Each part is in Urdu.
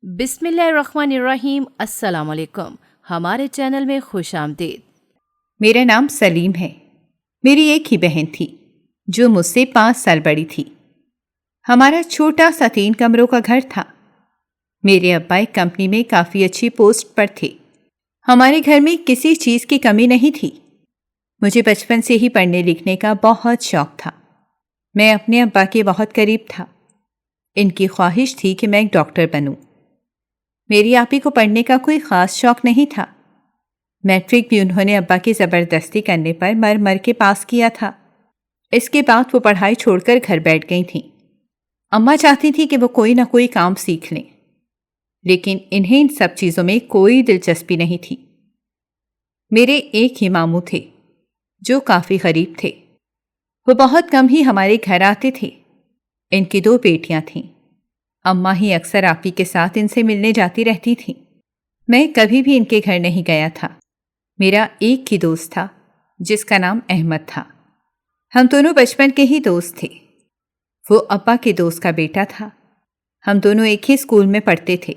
بسم اللہ الرحمن الرحیم۔ السلام علیکم، ہمارے چینل میں خوش آمدید۔ میرا نام سلیم ہے۔ میری ایک ہی بہن تھی جو مجھ سے 5 سال بڑی تھی۔ ہمارا چھوٹا سا 3 کمروں کا گھر تھا۔ میرے ابا ایک کمپنی میں کافی اچھی پوسٹ پر تھے۔ ہمارے گھر میں کسی چیز کی کمی نہیں تھی۔ مجھے بچپن سے ہی پڑھنے لکھنے کا بہت شوق تھا۔ میں اپنے ابا کے بہت قریب تھا۔ ان کی خواہش تھی کہ میں ایک ڈاکٹر بنوں۔ میری آپی کو پڑھنے کا کوئی خاص شوق نہیں تھا۔ میٹرک بھی انہوں نے ابا کی زبردستی کرنے پر مر مر کے پاس کیا تھا۔ اس کے بعد وہ پڑھائی چھوڑ کر گھر بیٹھ گئی تھیں۔ اماں چاہتی تھی کہ وہ کوئی نہ کوئی کام سیکھ لیں، لیکن انہیں ان سب چیزوں میں کوئی دلچسپی نہیں تھی۔ میرے ایک ہی ماموں تھے جو کافی غریب تھے۔ وہ بہت کم ہی ہمارے گھر آتے تھے۔ ان کی 2 بیٹیاں تھیں۔ اماں ہی اکثر آپی کے ساتھ ان سے ملنے جاتی رہتی تھیں۔ میں کبھی بھی ان کے گھر نہیں گیا تھا۔ میرا ایک ہی دوست تھا جس کا نام احمد تھا۔ ہم دونوں بچپن کے ہی دوست تھے۔ وہ ابا کے دوست کا بیٹا تھا۔ ہم دونوں ایک ہی اسکول میں پڑھتے تھے۔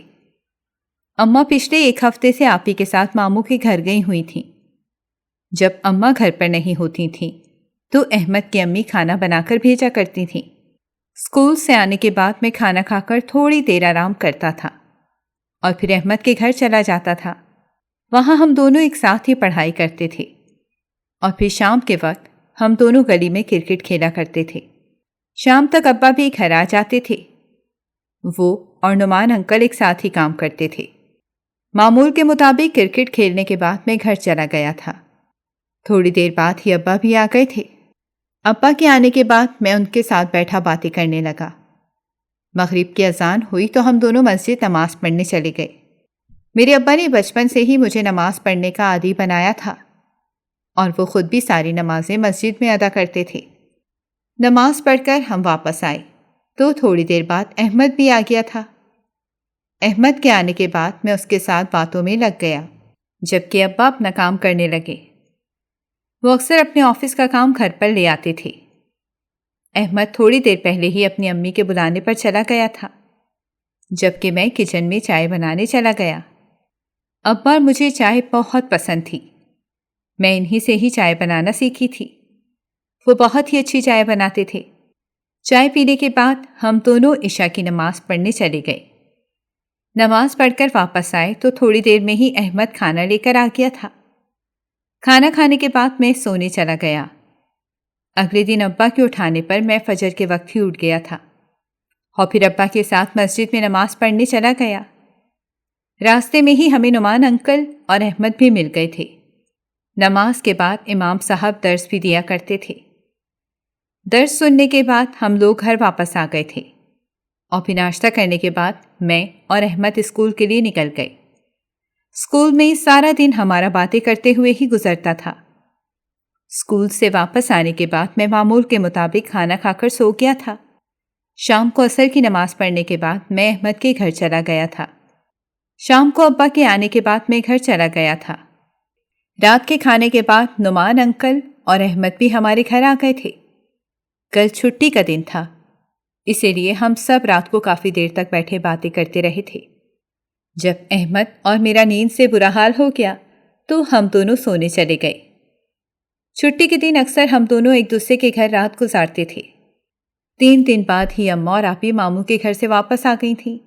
اماں پچھلے 1 ہفتے سے آپی کے ساتھ ماموں کے گھر گئی ہوئی تھیں۔ جب اماں گھر پر نہیں ہوتی تھیں تو احمد کی امی کھانا بنا کر بھیجا کرتی تھیں۔ اسکول سے آنے کے بعد میں کھانا کھا کر تھوڑی دیر آرام کرتا تھا اور پھر احمد کے گھر چلا جاتا تھا۔ وہاں ہم دونوں ایک ساتھ ہی پڑھائی کرتے تھے اور پھر شام کے وقت ہم دونوں گلی میں کرکٹ کھیلا کرتے تھے۔ شام تک ابا بھی گھر آ جاتے تھے۔ وہ اور نعمان انکل ایک ساتھ ہی کام کرتے تھے۔ معمول کے مطابق کرکٹ کھیلنے کے بعد میں گھر چلا گیا تھا۔ تھوڑی دیر بعد ہی ابا بھی آ گئے تھے۔ ابا کے آنے کے بعد میں ان کے ساتھ بیٹھا باتیں کرنے لگا۔ مغرب کی اذان ہوئی تو ہم دونوں مسجد نماز پڑھنے چلے گئے۔ میرے ابا نے بچپن سے ہی مجھے نماز پڑھنے کا عادی بنایا تھا اور وہ خود بھی ساری نمازیں مسجد میں ادا کرتے تھے۔ نماز پڑھ کر ہم واپس آئے تو تھوڑی دیر بعد احمد بھی آ گیا تھا۔ احمد کے آنے کے بعد میں اس کے ساتھ باتوں میں لگ گیا، جبکہ ابا اپنا کام کرنے لگے۔ وہ اکثر اپنے آفس کا کام گھر پر لے آتے تھے۔ احمد تھوڑی دیر پہلے ہی اپنی امی کے بلانے پر چلا گیا تھا، جبکہ میں کچن میں چائے بنانے چلا گیا۔ ابا مجھے چائے بہت پسند تھی۔ میں انہی سے ہی چائے بنانا سیکھی تھی۔ وہ بہت ہی اچھی چائے بناتے تھے۔ چائے پینے کے بعد ہم دونوں عشاء کی نماز پڑھنے چلے گئے۔ نماز پڑھ کر واپس آئے تو تھوڑی دیر میں ہی احمد کھانا لے کر آ گیا تھا۔ کھانا کھانے کے بعد میں سونے چلا گیا۔ اگلے دن ابا کے اٹھانے پر میں فجر کے وقت ہی اٹھ گیا تھا اور پھر ابا کے ساتھ مسجد میں نماز پڑھنے چلا گیا۔ راستے میں ہی ہمیں نعمان انکل اور احمد بھی مل گئے تھے۔ نماز کے بعد امام صاحب درس بھی دیا کرتے تھے۔ درس سننے کے بعد ہم لوگ گھر واپس آ گئے تھے اور پھر ناشتہ کرنے کے بعد میں اور احمد اسکول کے لیے نکل گئے۔ اسکول میں سارا دن ہمارا باتیں کرتے ہوئے ہی گزرتا تھا۔ اسکول سے واپس آنے کے بعد میں معمول کے مطابق کھانا کھا کر سو گیا تھا۔ شام کو عصر کی نماز پڑھنے کے بعد میں احمد کے گھر چلا گیا تھا۔ شام کو ابا کے آنے کے بعد میں گھر چلا گیا تھا۔ رات کے کھانے کے بعد نعمان انکل اور احمد بھی ہمارے گھر آ گئے تھے۔ کل چھٹی کا دن تھا، اسی لیے ہم سب رات کو کافی دیر تک بیٹھے باتیں کرتے رہے تھے۔ جب احمد اور میرا نیند سے برا حال ہو گیا تو ہم دونوں سونے چلے گئے۔ چھٹی کے دن اکثر ہم دونوں ایک دوسرے کے گھر رات گزارتے تھے۔ 3 دن بعد ہی اماں اور آپی ماموں کے گھر سے واپس آ گئی تھیں۔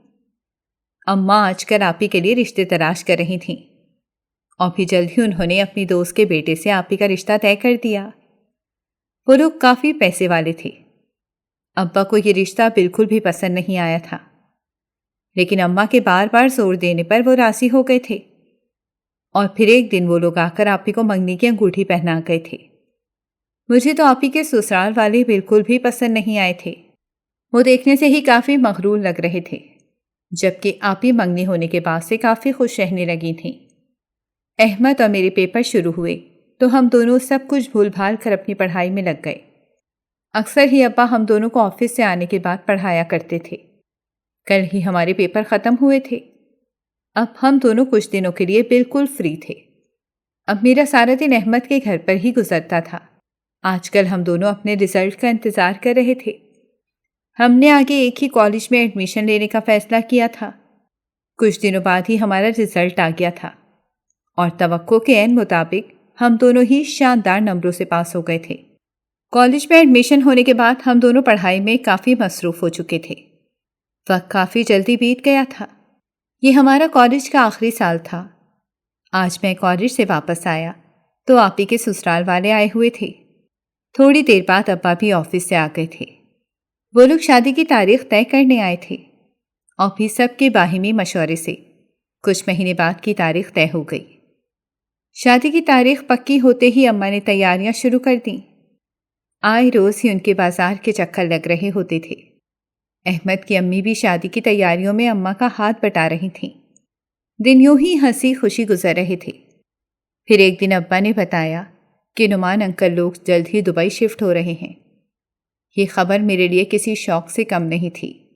اماں آج کل آپی کے لیے رشتے تلاش کر رہی تھیں اور پھر جلد ہی انہوں نے اپنی دوست کے بیٹے سے آپی کا رشتہ طے کر دیا۔ وہ لوگ کافی پیسے والے تھے۔ ابا کو یہ رشتہ بالکل بھی پسند نہیں آیا تھا، لیکن اماں کے بار بار زور دینے پر وہ راضی ہو گئے تھے اور پھر ایک دن وہ لوگ آ کر آپی کو منگنی کی انگوٹھی پہنا گئے تھے۔ مجھے تو آپی کے سسرال والے بالکل بھی پسند نہیں آئے تھے۔ وہ دیکھنے سے ہی کافی مغرور لگ رہے تھے، جبکہ آپی منگنی ہونے کے بعد سے کافی خوش رہنے لگی تھیں۔ احمد اور میرے پیپر شروع ہوئے تو ہم دونوں سب کچھ بھول بھال کر اپنی پڑھائی میں لگ گئے۔ اکثر ہی ابا ہم دونوں کو آفس سے آنے کے بعد پڑھایا کرتے تھے۔ کل ہی ہمارے پیپر ختم ہوئے تھے۔ اب ہم دونوں کچھ دنوں کے لیے بالکل فری تھے۔ اب میرا سارا دن احمد کے گھر پر ہی گزرتا تھا۔ آج کل ہم دونوں اپنے رزلٹ کا انتظار کر رہے تھے۔ ہم نے آگے ایک ہی کالج میں ایڈمیشن لینے کا فیصلہ کیا تھا۔ کچھ دنوں بعد ہی ہمارا رزلٹ آ گیا تھا اور توقع کے عین مطابق ہم دونوں ہی شاندار نمبروں سے پاس ہو گئے تھے۔ کالج میں ایڈمیشن ہونے کے بعد ہم دونوں پڑھائی میں کافی مصروف ہو چکے تھے۔ وقت کافی جلدی بیت گیا تھا۔ یہ ہمارا کالج کا آخری سال تھا۔ آج میں کالج سے واپس آیا تو آپی کے سسرال والے آئے ہوئے تھے۔ تھوڑی دیر بعد ابا بھی آفس سے آ گئے تھے۔ وہ لوگ شادی کی تاریخ طے کرنے آئے تھے اور بھی سب کے باہمی مشورے سے کچھ مہینے بعد کی تاریخ طے ہو گئی۔ شادی کی تاریخ پکی ہوتے ہی اماں نے تیاریاں شروع کر دیں۔ آئے روز ہی ان کے بازار کے چکر لگ رہے ہوتے تھے۔ احمد کی امی بھی شادی کی تیاریوں میں اماں کا ہاتھ بٹا رہی تھیں۔ دن یوں ہی ہنسی خوشی گزر رہے تھے۔ پھر ایک دن ابا نے بتایا کہ نعمان انکل لوگ جلد ہی دبئی شفٹ ہو رہے ہیں۔ یہ خبر میرے لیے کسی شوق سے کم نہیں تھی۔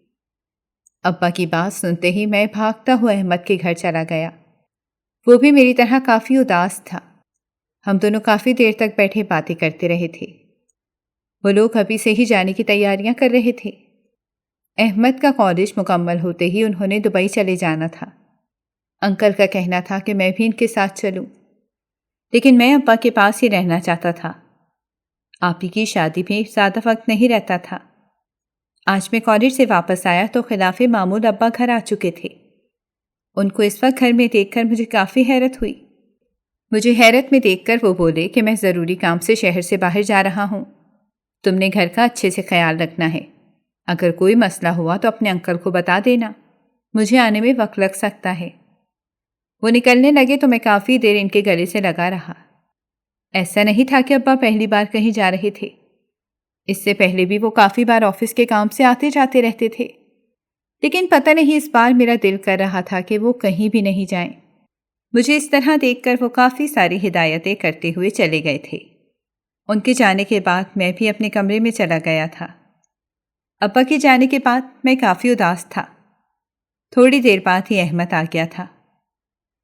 ابا کی بات سنتے ہی میں بھاگتا ہوا احمد کے گھر چلا گیا۔ وہ بھی میری طرح کافی اداس تھا۔ ہم دونوں کافی دیر تک بیٹھے باتیں کرتے رہے تھے۔ وہ لوگ ابھی سے ہی جانے کی تیاریاں کر رہے تھے۔ احمد کا کالج مکمل ہوتے ہی انہوں نے دبئی چلے جانا تھا۔ انکل کا کہنا تھا کہ میں بھی ان کے ساتھ چلوں، لیکن میں ابا کے پاس ہی رہنا چاہتا تھا۔ آپی کی شادی میں زیادہ وقت نہیں رہتا تھا۔ آج میں کالج سے واپس آیا تو خلاف معمول ابا گھر آ چکے تھے۔ ان کو اس وقت گھر میں دیکھ کر مجھے کافی حیرت ہوئی۔ مجھے حیرت میں دیکھ کر وہ بولے کہ میں ضروری کام سے شہر سے باہر جا رہا ہوں۔ تم نے گھر کا اچھے سے خیال رکھنا ہے۔ اگر کوئی مسئلہ ہوا تو اپنے انکل کو بتا دینا، مجھے آنے میں وقت لگ سکتا ہے۔ وہ نکلنے لگے تو میں کافی دیر ان کے گلے سے لگا رہا۔ ایسا نہیں تھا کہ ابا پہلی بار کہیں جا رہے تھے۔ اس سے پہلے بھی وہ کافی بار آفس کے کام سے آتے جاتے رہتے تھے، لیکن پتہ نہیں اس بار میرا دل کر رہا تھا کہ وہ کہیں بھی نہیں جائیں۔ مجھے اس طرح دیکھ کر وہ کافی ساری ہدایتیں کرتے ہوئے چلے گئے تھے۔ ان کے جانے کے بعد میں بھی اپنے کمرے میں چلا گیا تھا۔ ابا کے جانے کے بعد میں کافی اداس تھا۔ تھوڑی دیر بعد ہی احمد آ گیا تھا۔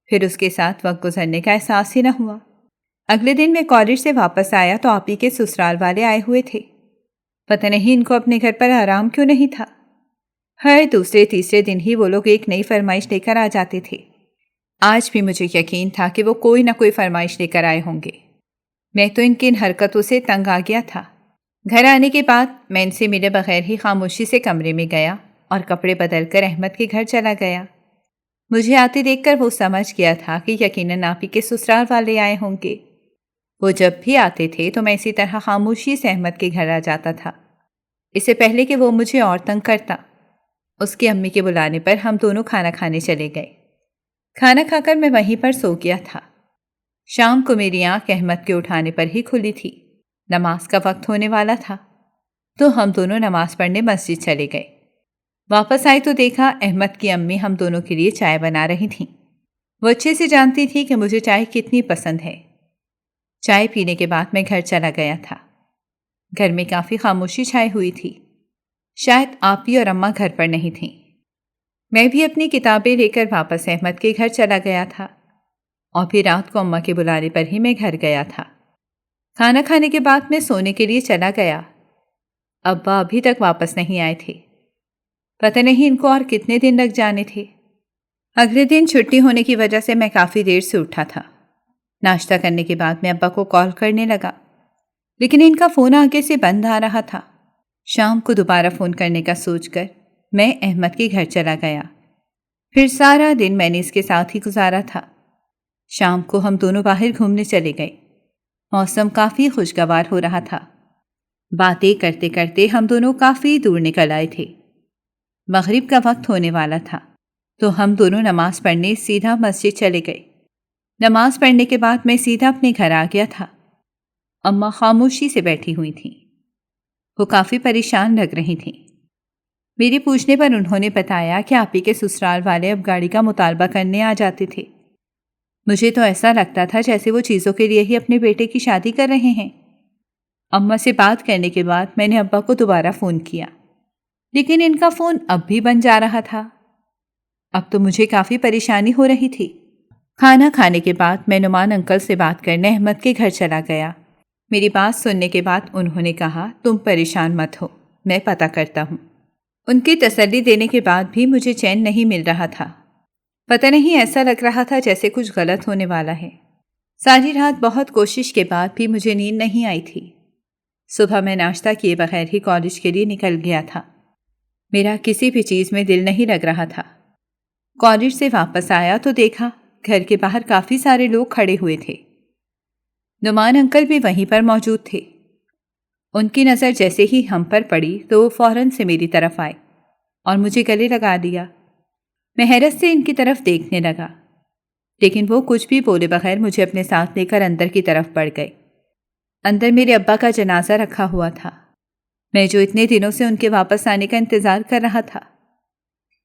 پھر اس کے ساتھ وقت گزرنے کا احساس ہی نہ ہوا۔ اگلے دن میں کالج سے واپس آیا تو آپی کے سسرال والے آئے ہوئے تھے۔ پتہ نہیں ان کو اپنے گھر پر آرام کیوں نہیں تھا۔ ہر دوسرے تیسرے دن ہی وہ لوگ ایک نئی فرمائش لے کر آ جاتے تھے۔ آج بھی مجھے یقین تھا کہ وہ کوئی نہ کوئی فرمائش لے کر آئے ہوں گے۔ میں تو ان کی ان حرکتوں سے تنگ آ گیا تھا۔ گھر آنے کے بعد میں ان سے ملے بغیر ہی خاموشی سے کمرے میں گیا اور کپڑے بدل کر احمد کے گھر چلا گیا۔ مجھے آتے دیکھ کر وہ سمجھ گیا تھا کہ یقیناً آپی کے سسرال والے آئے ہوں گے۔ وہ جب بھی آتے تھے تو میں اسی طرح خاموشی سے احمد کے گھر آ جاتا تھا، اس سے پہلے کہ وہ مجھے اور تنگ کرتا۔ اس کی امی کے بلانے پر ہم دونوں کھانا کھانے چلے گئے۔ کھانا کھا کر میں وہیں پر سو گیا تھا۔ شام کو میری آنکھ احمد کے اٹھانے پر ہی کھلی تھی۔ نماز کا وقت ہونے والا تھا تو ہم دونوں نماز پڑھنے مسجد چلے گئے۔ واپس آئے تو دیکھا احمد کی امی ہم دونوں کے لیے چائے بنا رہی تھیں۔ وہ اچھے سے جانتی تھی کہ مجھے چائے کتنی پسند ہے۔ چائے پینے کے بعد میں گھر چلا گیا تھا۔ گھر میں کافی خاموشی چھائی ہوئی تھی۔ شاید آپی اور اماں گھر پر نہیں تھیں۔ میں بھی اپنی کتابیں لے کر واپس احمد کے گھر چلا گیا تھا اور پھر رات کو اماں کے بلانے پر ہی میں گھر گیا تھا۔ کھانا کھانے کے بعد میں سونے کے لیے چلا گیا۔ ابا ابھی تک واپس نہیں آئے تھے۔ پتہ نہیں ان کو اور کتنے دن لگ جانے تھے۔ اگلے دن چھٹی ہونے کی وجہ سے میں کافی دیر سے اٹھا تھا۔ ناشتہ کرنے کے بعد میں ابا کو کال کرنے لگا، لیکن ان کا فون آگے سے بند آ رہا تھا۔ شام کو دوبارہ فون کرنے کا سوچ کر میں احمد کے گھر چلا گیا۔ پھر سارا دن میں نے اس کے ساتھ ہی گزارا تھا۔ شام کو ہم دونوں باہر گھومنے چلے گئے۔ موسم کافی خوشگوار ہو رہا تھا۔ باتیں کرتے کرتے ہم دونوں کافی دور نکل آئے تھے۔ مغرب کا وقت ہونے والا تھا تو ہم دونوں نماز پڑھنے سیدھا مسجد چلے گئے۔ نماز پڑھنے کے بعد میں سیدھا اپنے گھر آ گیا تھا۔ اماں خاموشی سے بیٹھی ہوئی تھیں۔ وہ کافی پریشان لگ رہی تھیں۔ میرے پوچھنے پر انہوں نے بتایا کہ آپی کے سسرال والے اب گاڑی کا مطالبہ کرنے آ جاتے تھے۔ مجھے تو ایسا لگتا تھا جیسے وہ چیزوں کے لیے ہی اپنے بیٹے کی شادی کر رہے ہیں۔ اماں سے بات کرنے کے بعد میں نے ابا کو دوبارہ فون کیا، لیکن ان کا فون اب بھی بند جا رہا تھا۔ اب تو مجھے کافی پریشانی ہو رہی تھی۔ کھانا کھانے کے بعد میں نعمان انکل سے بات کرنے احمد کے گھر چلا گیا۔ میری بات سننے کے بعد انہوں نے کہا، تم پریشان مت ہو، میں پتہ کرتا ہوں۔ ان کی تسلی دینے کے بعد بھی مجھے چین نہیں مل رہا تھا۔ پتہ نہیں ایسا لگ رہا تھا جیسے کچھ غلط ہونے والا ہے۔ ساری رات بہت کوشش کے بعد بھی مجھے نیند نہیں آئی تھی۔ صبح میں ناشتہ کیے بغیر ہی کالج کے لیے نکل گیا تھا۔ میرا کسی بھی چیز میں دل نہیں لگ رہا تھا۔ کالج سے واپس آیا تو دیکھا گھر کے باہر کافی سارے لوگ کھڑے ہوئے تھے۔ نعمان انکل بھی وہیں پر موجود تھے۔ ان کی نظر جیسے ہی ہم پر پڑی تو وہ فوراً سے میری طرف آئے اور مجھے گلے لگا دیا۔ میں حیرت سے ان کی طرف دیکھنے لگا، لیکن وہ کچھ بھی بولے بغیر مجھے اپنے ساتھ لے کر اندر کی طرف بڑھ گئے۔ اندر میرے ابا کا جنازہ رکھا ہوا تھا، میں جو اتنے دنوں سے ان کے واپس آنے کا انتظار کر رہا تھا۔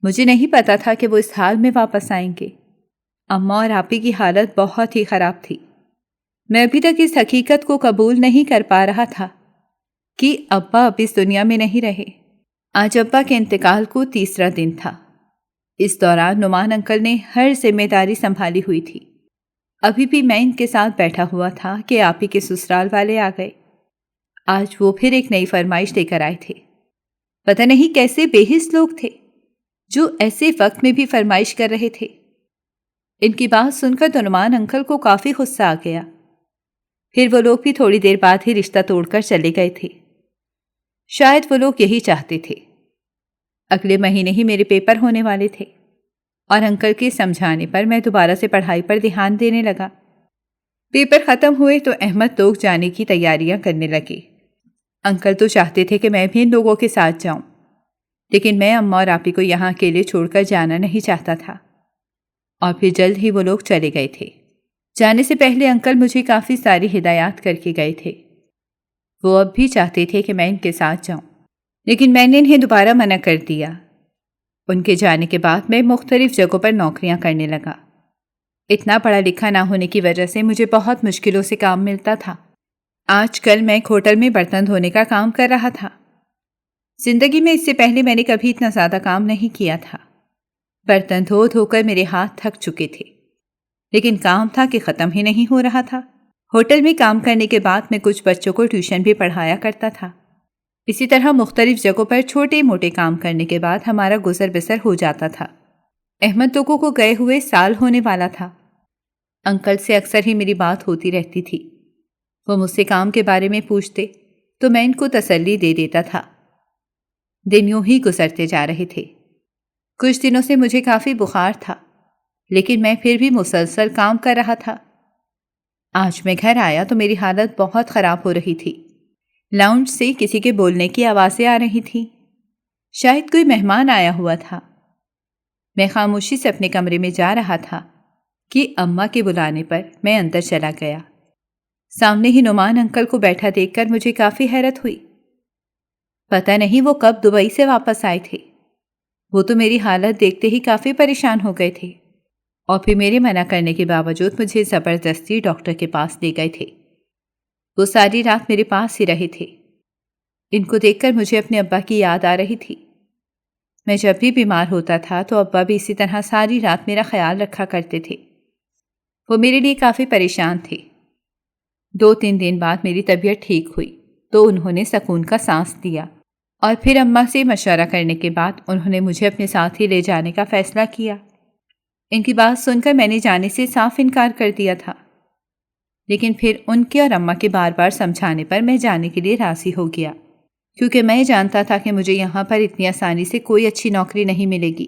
مجھے نہیں پتا تھا کہ وہ اس حال میں واپس آئیں گے۔ اماں اور آپی کی حالت بہت ہی خراب تھی۔ میں ابھی تک اس حقیقت کو قبول نہیں کر پا رہا تھا کہ ابا اب اس دنیا میں نہیں رہے۔ آج ابا کے انتقال کو 3 دن تھا۔ اس دوران نعمان انکل نے ہر ذمہ داری سنبھالی ہوئی تھی۔ ابھی بھی میں ان کے ساتھ بیٹھا ہوا تھا کہ آپی کے سسرال والے آ گئے۔ آج وہ پھر ایک نئی فرمائش لے کر آئے تھے۔ پتہ نہیں کیسے بے حس لوگ تھے جو ایسے وقت میں بھی فرمائش کر رہے تھے۔ ان کی بات سن کر تو نعمان انکل کو کافی غصہ آ گیا۔ پھر وہ لوگ بھی تھوڑی دیر بعد ہی رشتہ توڑ کر چلے گئے تھے۔ شاید وہ لوگ یہی چاہتے تھے۔ اگلے مہینے ہی میرے پیپر ہونے والے تھے اور انکل کے سمجھانے پر میں دوبارہ سے پڑھائی پر دھیان دینے لگا۔ پیپر ختم ہوئے تو احمد لوگ جانے کی تیاریاں کرنے لگے۔ انکل تو چاہتے تھے کہ میں بھی ان لوگوں کے ساتھ جاؤں، لیکن میں اماں اور آپی کو یہاں اکیلے چھوڑ کر جانا نہیں چاہتا تھا۔ اور پھر جلد ہی وہ لوگ چلے گئے تھے۔ جانے سے پہلے انکل مجھے کافی ساری ہدایات کر کے گئے تھے۔ وہ اب بھی چاہتے تھے کہ میں ان کے ساتھ جاؤں، لیکن میں نے انہیں دوبارہ منع کر دیا۔ ان کے جانے کے بعد میں مختلف جگہوں پر نوکریاں کرنے لگا۔ اتنا پڑھا لکھا نہ ہونے کی وجہ سے مجھے بہت مشکلوں سے کام ملتا تھا۔ آج کل میں ایک ہوٹل میں برتن دھونے کا کام کر رہا تھا۔ زندگی میں اس سے پہلے میں نے کبھی اتنا زیادہ کام نہیں کیا تھا۔ برتن دھو دھو کر میرے ہاتھ تھک چکے تھے، لیکن کام تھا کہ ختم ہی نہیں ہو رہا تھا۔ ہوٹل میں کام کرنے کے بعد میں کچھ بچوں کو ٹیوشن بھی پڑھایا کرتا تھا۔ اسی طرح مختلف جگہوں پر چھوٹے موٹے کام کرنے کے بعد ہمارا گزر بسر ہو جاتا تھا۔ احمد لوگوں کو گئے ہوئے سال ہونے والا تھا۔ انکل سے اکثر ہی میری بات ہوتی رہتی تھی۔ وہ مجھ سے کام کے بارے میں پوچھتے تو میں ان کو تسلی دے دیتا تھا۔ دن یوں ہی گزرتے جا رہے تھے۔ کچھ دنوں سے مجھے کافی بخار تھا، لیکن میں پھر بھی مسلسل کام کر رہا تھا۔ آج میں گھر آیا تو میری حالت بہت خراب ہو رہی تھی۔ لاؤنج سے کسی کے بولنے کی آوازیں آ رہی تھیں۔ شاید کوئی مہمان آیا ہوا تھا۔ میں خاموشی سے اپنے کمرے میں جا رہا تھا کہ اماں کے بلانے پر میں اندر چلا گیا۔ سامنے ہی نعمان انکل کو بیٹھا دیکھ کر مجھے کافی حیرت ہوئی۔ پتہ نہیں وہ کب دبئی سے واپس آئے تھے۔ وہ تو میری حالت دیکھتے ہی کافی پریشان ہو گئے تھے اور پھر میرے منع کرنے کے باوجود مجھے زبردستی ڈاکٹر کے پاس لے گئے تھے۔ وہ ساری رات میرے پاس ہی رہے تھے۔ ان کو دیکھ کر مجھے اپنے ابا کی یاد آ رہی تھی۔ میں جب بھی بیمار ہوتا تھا تو ابا بھی اسی طرح ساری رات میرا خیال رکھا کرتے تھے۔ وہ میرے لیے کافی پریشان تھے۔ 2-3 دن بعد میری طبیعت ٹھیک ہوئی تو انہوں نے سکون کا سانس لیا اور پھر اماں سے مشورہ کرنے کے بعد انہوں نے مجھے اپنے ساتھ ہی لے جانے کا فیصلہ کیا۔ ان کی بات سن کر میں نے جانے سے صاف انکار کر دیا تھا، لیکن پھر ان کے اور اماں کے بار بار سمجھانے پر میں جانے کے لیے راضی ہو گیا، کیونکہ میں جانتا تھا کہ مجھے یہاں پر اتنی آسانی سے کوئی اچھی نوکری نہیں ملے گی۔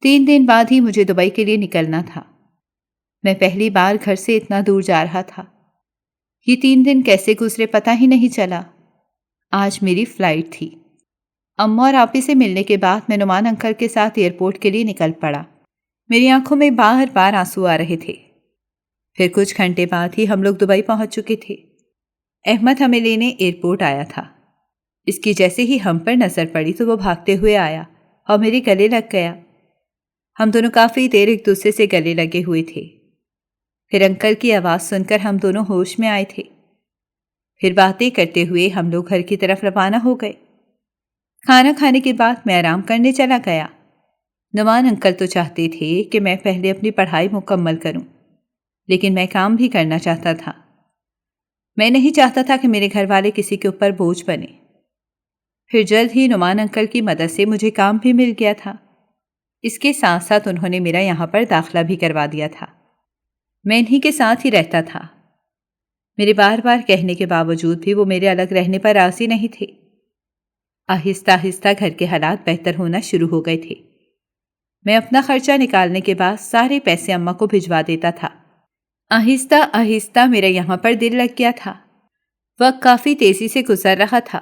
3 دن بعد ہی مجھے دبئی کے لیے نکلنا تھا۔ میں پہلی بار گھر سے اتنا دور جا رہا تھا۔ یہ 3 دن کیسے گزرے پتہ ہی نہیں چلا۔ آج میری فلائٹ تھی۔ اماں اور آپی سے ملنے کے بعد میں نعمان انکل کے ساتھ ایئرپورٹ کے لیے نکل پڑا۔ میری آنکھوں میں بار بار آنسو آ رہے تھے۔ پھر کچھ گھنٹے بعد ہی ہم لوگ دبئی پہنچ چکے تھے۔ احمد ہمیں لینے ایئرپورٹ آیا تھا۔ اس کی جیسے ہی ہم پر نظر پڑی تو وہ بھاگتے ہوئے آیا اور میرے گلے لگ گیا۔ ہم دونوں کافی دیر ایک دوسرے سے گلے لگے ہوئے تھے۔ پھر انکل کی آواز سن کر ہم دونوں ہوش میں آئے تھے۔ پھر باتیں کرتے ہوئے ہم لوگ گھر کی طرف روانہ ہو گئے۔ کھانا کھانے کے بعد میں آرام کرنے چلا گیا۔ نعمان انکل تو چاہتے تھے کہ میں پہلے اپنی پڑھائی مکمل کروں، لیکن میں کام بھی کرنا چاہتا تھا۔ میں نہیں چاہتا تھا کہ میرے گھر والے کسی کے اوپر بوجھ بنے۔ پھر جلد ہی نعمان انکل کی مدد سے مجھے کام بھی مل گیا تھا۔ اس کے ساتھ ساتھ انہوں نے میرا یہاں پر داخلہ بھی کروا دیا تھا۔ میں انہی کے ساتھ ہی رہتا تھا۔ میرے بار بار کہنے کے باوجود بھی وہ میرے الگ رہنے پر راضی نہیں تھے۔ آہستہ آہستہ گھر کے حالات بہتر ہونا شروع ہو گئے تھے۔ میں اپنا خرچہ نکالنے کے بعد سارے پیسے اماں کو بھجوا دیتا تھا۔ آہستہ آہستہ میرا یہاں پر دل لگ گیا تھا۔ وقت کافی تیزی سے گزر رہا تھا۔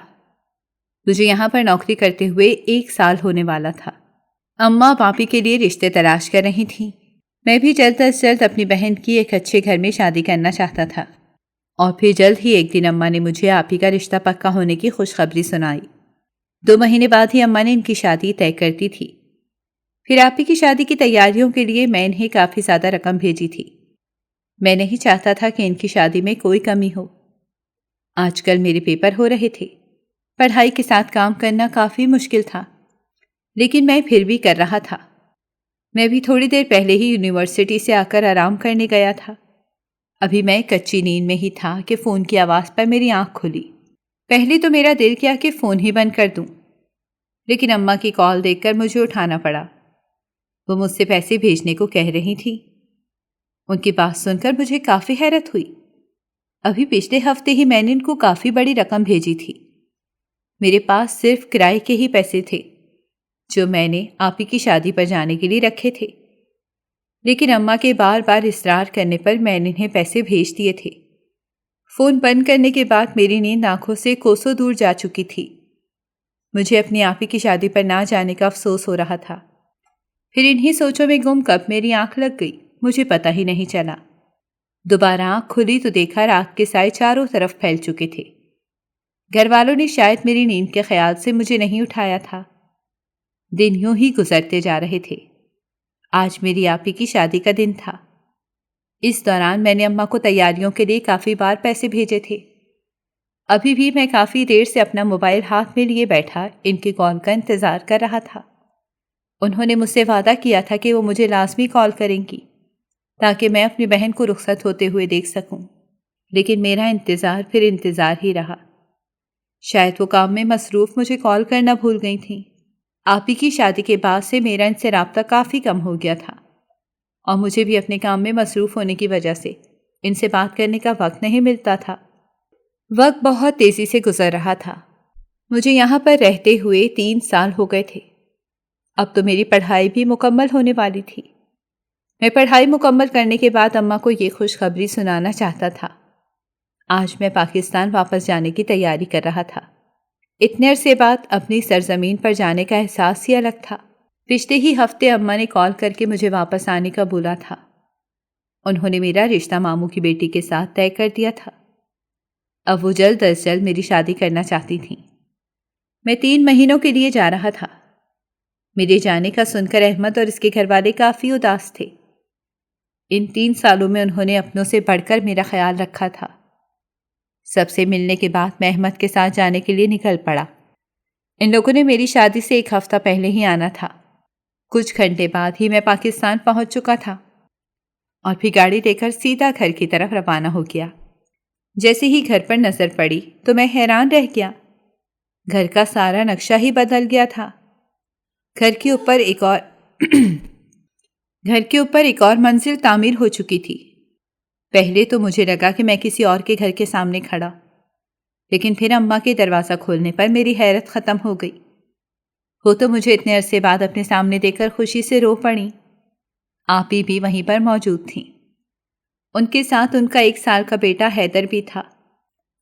مجھے یہاں پر نوکری کرتے ہوئے 1 سال ہونے والا تھا۔ اماں پاپی کے لیے رشتے تلاش کر رہی تھیں۔ میں بھی جلد از جلد اپنی بہن کی ایک اچھے گھر میں شادی کرنا چاہتا تھا، اور پھر جلد ہی ایک دن اماں نے مجھے آپی کا رشتہ پکا ہونے کی خوشخبری سنائی۔ 2 مہینے بعد ہی اماں نے ان کی شادی طے کر دی تھی۔ پھر آپی کی شادی کی تیاریوں کے لیے میں انہیں کافی زیادہ رقم بھیجی تھی۔ میں نہیں چاہتا تھا کہ ان کی شادی میں کوئی کمی ہو۔ آج کل میرے پیپر ہو رہے تھے۔ پڑھائی کے ساتھ کام کرنا کافی مشکل تھا، لیکن میں پھر بھی کر رہا تھا۔ میں بھی تھوڑی دیر پہلے ہی یونیورسٹی سے آ کر آرام کرنے گیا تھا۔ ابھی میں کچی نیند میں ہی تھا کہ فون کی آواز پر میری آنکھ کھلی۔ پہلے تو میرا دل کیا کہ فون ہی بند کر دوں، لیکن اماں کی کال دیکھ کر مجھے اٹھانا پڑا۔ وہ مجھ سے پیسے بھیجنے کو کہہ رہی تھی۔ ان کی بات سن کر مجھے کافی حیرت ہوئی۔ ابھی پچھلے ہفتے ہی میں نے ان کو کافی بڑی رقم بھیجی تھی۔ میرے پاس صرف کرائے کے ہی پیسے تھے جو میں نے آپی کی شادی پر جانے کے لیے رکھے تھے، لیکن اماں کے بار بار اصرار کرنے پر میں نے انہیں پیسے بھیج دیے تھے۔ فون بند کرنے کے بعد میری نیند آنکھوں سے کوسوں دور جا چکی تھی۔ مجھے اپنی آپی کی شادی پر نہ جانے کا افسوس ہو رہا تھا۔ پھر انہی سوچوں میں گم کب میری آنکھ لگ گئی مجھے پتہ ہی نہیں چلا۔ دوبارہ آنکھ کھلی تو دیکھا رات کے سائے چاروں طرف پھیل چکے تھے۔ گھر والوں نے شاید میری نیند کے خیال سے مجھے نہیں اٹھایا تھا۔ دن یوں ہی گزرتے جا رہے تھے۔ آج میری آپی کی شادی کا دن تھا۔ اس دوران میں نے اماں کو تیاریوں کے لیے کافی بار پیسے بھیجے تھے۔ ابھی بھی میں کافی دیر سے اپنا موبائل ہاتھ میں لیے بیٹھا ان کی کال کا انتظار کر رہا تھا۔ انہوں نے مجھ سے وعدہ کیا تھا کہ وہ مجھے لازمی کال کریں گی تاکہ میں اپنی بہن کو رخصت ہوتے ہوئے دیکھ سکوں، لیکن میرا انتظار پھر انتظار ہی رہا۔ شاید وہ کام میں مصروف مجھے کال کرنا بھول گئی تھیں۔ آپی کی شادی کے بعد سے میرا ان سے رابطہ کافی کم ہو گیا تھا، اور مجھے بھی اپنے کام میں مصروف ہونے کی وجہ سے ان سے بات کرنے کا وقت نہیں ملتا تھا۔ وقت بہت تیزی سے گزر رہا تھا۔ مجھے یہاں پر رہتے ہوئے 3 سال ہو گئے تھے۔ اب تو میری پڑھائی بھی مکمل ہونے والی تھی۔ میں پڑھائی مکمل کرنے کے بعد اماں کو یہ خوشخبری سنانا چاہتا تھا۔ آج میں پاکستان واپس جانے کی تیاری کر رہا تھا۔ اتنے عرصے بعد اپنی سرزمین پر جانے کا احساس ہی الگ تھا۔ پچھلے ہی ہفتے اماں نے کال کر کے مجھے واپس آنے کا بولا تھا۔ انہوں نے میرا رشتہ ماموں کی بیٹی کے ساتھ طے کر دیا تھا۔ اب وہ جلد از جلد میری شادی کرنا چاہتی تھیں۔ میں 3 مہینوں کے لیے جا رہا تھا۔ میرے جانے کا سن کر احمد اور اس کے گھر والے کافی اداس تھے۔ ان 3 سالوں میں انہوں نے اپنوں سے بڑھ کر میرا خیال رکھا تھا۔ سب سے ملنے کے بعد میں احمد کے ساتھ جانے کے لیے نکل پڑا۔ ان لوگوں نے میری شادی سے 1 ہفتہ پہلے ہی آنا تھا۔ کچھ گھنٹے بعد ہی میں پاکستان پہنچ چکا تھا اور پھر گاڑی لے کر سیدھا گھر کی طرف روانہ ہو گیا۔ جیسے ہی گھر پر نظر پڑی تو میں حیران رہ گیا۔ گھر کا سارا نقشہ ہی بدل گیا تھا۔ گھر کے اوپر ایک اور منزل تعمیر ہو چکی تھی۔ پہلے تو مجھے لگا کہ میں کسی اور کے گھر کے سامنے کھڑا، لیکن پھر اماں کے دروازہ کھولنے پر میری حیرت ختم ہو گئی۔ وہ تو مجھے اتنے عرصے بعد اپنے سامنے دیکھ کر خوشی سے رو پڑیں۔ آپی بھی وہیں پر موجود تھیں۔ ان کے ساتھ ان کا 1 سال کا بیٹا حیدر بھی تھا۔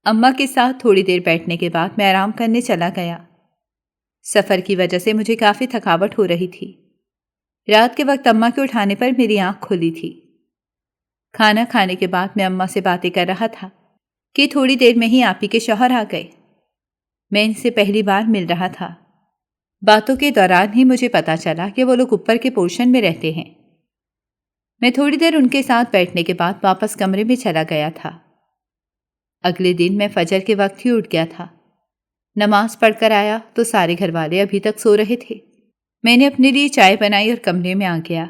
اماں کے ساتھ تھوڑی دیر بیٹھنے کے بعد میں آرام کرنے چلا گیا۔ سفر کی وجہ سے مجھے کافی تھکاوٹ ہو رہی تھی۔ رات کے وقت اماں کے اٹھانے پر میری آنکھ کھلی تھی۔ کھانا کھانے کے بعد میں اماں سے باتیں کر رہا تھا کہ تھوڑی دیر میں ہی آپی کے شوہر آ گئے۔ میں ان سے پہلی بار مل رہا تھا۔ باتوں کے دوران ہی مجھے پتا چلا کہ وہ لوگ اوپر کے پورشن میں رہتے ہیں۔ میں تھوڑی دیر ان کے ساتھ بیٹھنے کے بعد واپس کمرے میں چلا گیا تھا۔ اگلے دن میں فجر کے وقت ہی اٹھ گیا تھا۔ نماز پڑھ کر آیا تو سارے گھر والے ابھی تک سو رہے تھے۔ میں نے اپنے لیے چائے بنائی اور کمرے میں آ گیا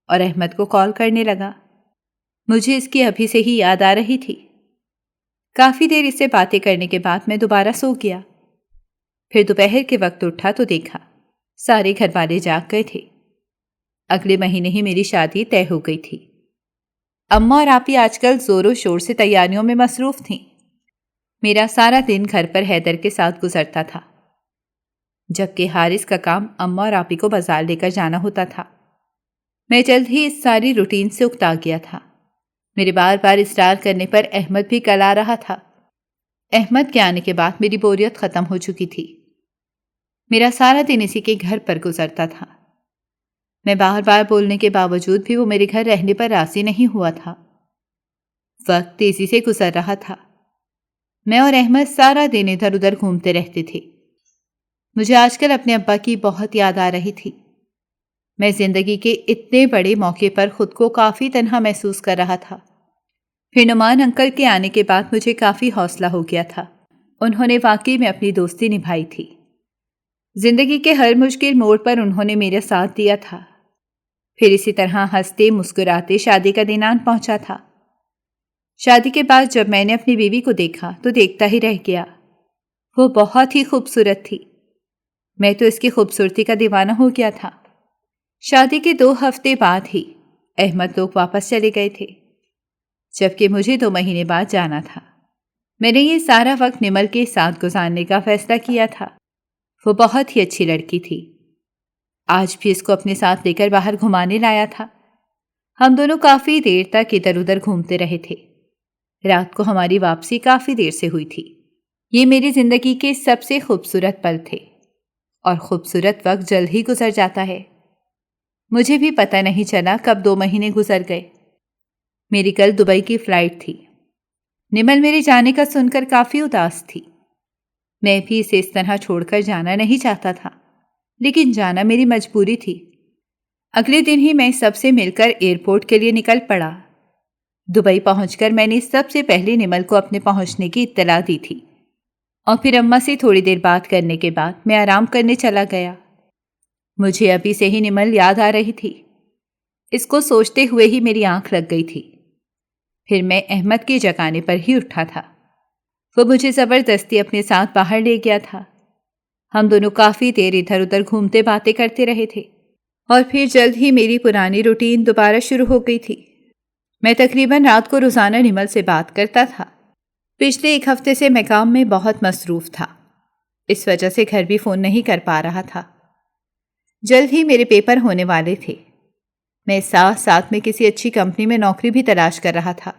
اور احمد کو کال کرنے لگا۔ مجھے اس کی ابھی سے ہی یاد آ رہی تھی۔ کافی دیر اس سے باتیں کرنے کے بعد میں دوبارہ سو گیا۔ پھر دوپہر کے وقت اٹھا تو دیکھا سارے گھر والے جاگ گئے تھے۔ اگلے مہینے ہی میری شادی طے ہو گئی تھی۔ اماں اور آپی آج کل زور و شور سے تیاریوں میں مصروف تھیں۔ میرا سارا دن گھر پر حیدر کے ساتھ گزرتا تھا، جبکہ حارث کا کام اماں اور آپی کو بازار لے کر جانا ہوتا تھا۔ میں جلد ہی اس ساری روٹین سے اکتا گیا تھا۔ میرے بار بار اصرار کرنے پر احمد بھی کل آ رہا تھا۔ احمد کے آنے کے بعد میری بوریت ختم ہو چکی تھی۔ میرا سارا دن اسی کے گھر پر گزرتا تھا۔ میں بار بار بولنے کے باوجود بھی وہ میرے گھر رہنے پر راضی نہیں ہوا تھا۔ وقت تیزی سے گزر رہا تھا۔ میں اور احمد سارا دن ادھر ادھر گھومتے رہتے تھے۔ مجھے آج کل اپنے ابا کی بہت یاد آ رہی تھی۔ میں زندگی کے اتنے بڑے موقع پر خود کو کافی تنہا محسوس کر رہا تھا۔ پھر نعمان انکل کے آنے کے بعد مجھے کافی حوصلہ ہو گیا تھا۔ انہوں نے واقعی میں اپنی دوستی نبھائی تھی۔ زندگی کے ہر مشکل موڑ پر انہوں نے میرا ساتھ دیا تھا۔ پھر اسی طرح ہنستے مسکراتے شادی کا دن آن پہنچا تھا۔ شادی کے بعد جب میں نے اپنی بیوی کو دیکھا تو دیکھتا ہی رہ گیا۔ وہ بہت ہی خوبصورت تھی۔ میں تو اس کی خوبصورتی کا دیوانہ ہو گیا تھا۔ شادی کے 2 ہفتے بعد ہی احمد لوگ واپس چلے گئے تھے، جبکہ مجھے 2 مہینے بعد جانا تھا۔ میں نے یہ سارا وقت نمل کے ساتھ گزارنے کا فیصلہ کیا تھا۔ وہ بہت ہی اچھی لڑکی تھی۔ آج بھی اس کو اپنے ساتھ لے کر باہر گھمانے لایا تھا۔ ہم دونوں کافی دیر تک ادھر ادھر گھومتے رہے تھے۔ رات کو ہماری واپسی کافی دیر سے ہوئی تھی۔ یہ میری زندگی کے سب سے خوبصورت پل تھے، اور خوبصورت وقت جلد ہی گزر جاتا ہے۔ مجھے بھی پتہ نہیں چلا کب 2 مہینے گزر گئے۔ میری کل دبئی کی فلائٹ تھی۔ نمل میرے جانے کا سن کر کافی اداس تھی۔ میں بھی اسے اس طرح چھوڑ کر جانا نہیں چاہتا تھا، لیکن جانا میری مجبوری تھی۔ اگلے دن ہی میں سب سے مل کر ایئرپورٹ کے لیے نکل پڑا۔ دبئی پہنچ کر میں نے سب سے پہلے نمل کو اپنے پہنچنے کی اطلاع دی تھی، اور پھر اماں سے تھوڑی دیر بات کرنے کے بعد میں آرام کرنے چلا گیا۔ مجھے ابھی سے ہی نمل یاد آ رہی تھی۔ اس کو سوچتے ہوئے ہی میری آنکھ لگ گئی تھی۔ پھر میں احمد کے جگانے پر ہی اٹھا تھا۔ وہ مجھے زبردستی اپنے ساتھ باہر لے گیا تھا۔ ہم دونوں کافی دیر ادھر ادھر گھومتے باتیں کرتے رہے تھے، اور پھر جلد ہی میری پرانی روٹین دوبارہ شروع ہو گئی تھی۔ میں تقریباً رات کو روزانہ نمل سے بات کرتا تھا۔ پچھلے 1 ہفتے سے میں کام میں بہت مصروف تھا، اس وجہ سے گھر بھی فون نہیں کر پا رہا تھا۔ جلد ہی میرے پیپر ہونے والے تھے۔ میں ساتھ ساتھ میں کسی اچھی کمپنی میں نوکری بھی تلاش کر رہا تھا۔